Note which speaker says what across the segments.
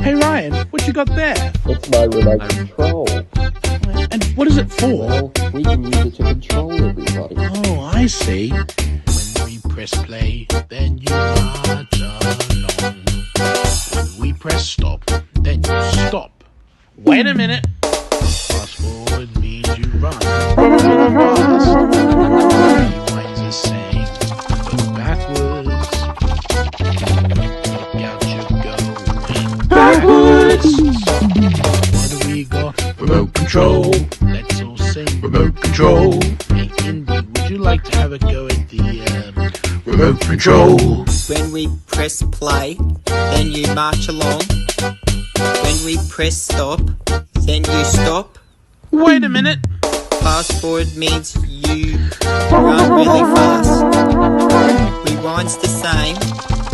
Speaker 1: Hey Ryan, what you got there?
Speaker 2: It's my remote control.
Speaker 1: And what is it for?
Speaker 2: Well, we can use it to control everybody.
Speaker 1: Oh, I see.
Speaker 3: When we press play, then you march along. When we press stop, then you stop.
Speaker 1: Wait a minute.
Speaker 3: Fast forward means you run fast. Rewind's the same, but backwards. Look out, you're going
Speaker 1: Backwards.
Speaker 3: What do we got?
Speaker 1: Remote control.
Speaker 3: Let's all sing.
Speaker 1: Remote control.
Speaker 3: Hey, Indy, would you like to have a go at the
Speaker 1: Remote control.
Speaker 4: When we press play, then you march along. When we press stop, then you stop.
Speaker 1: Wait a minute.
Speaker 4: Fast forward means you run really fast. Rewind's the same,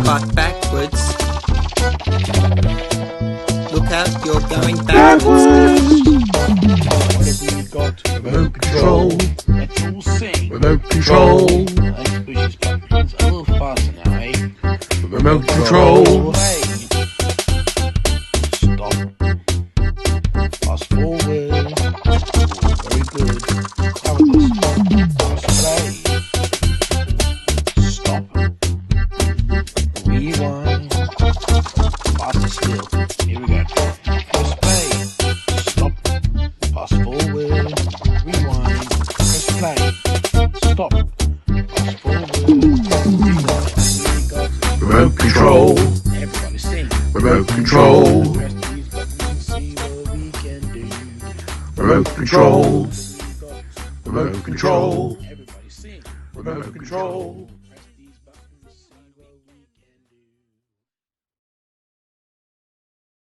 Speaker 4: but backwards. Look out, you're going backwards.
Speaker 3: what have we got?
Speaker 1: Remote control.
Speaker 3: Let's all sing.
Speaker 1: Remote control.
Speaker 3: Let's push his buttons a little faster now, eh?
Speaker 1: Remote control.
Speaker 3: Play. Stop. Fast forward. Very good. Have a listen. Fast play. Stop. Rewind. Faster still. Here we go. Press play. Stop. Fast forward. Rewind. Press play. Stop. Fast forward. Rewind. Here we go.
Speaker 1: Remote control.
Speaker 3: Everybody sing.
Speaker 1: Remote control.
Speaker 3: Press these buttons and see what we can do.
Speaker 1: Remote control. Remote control.
Speaker 3: Everybody sing.
Speaker 1: Remote control.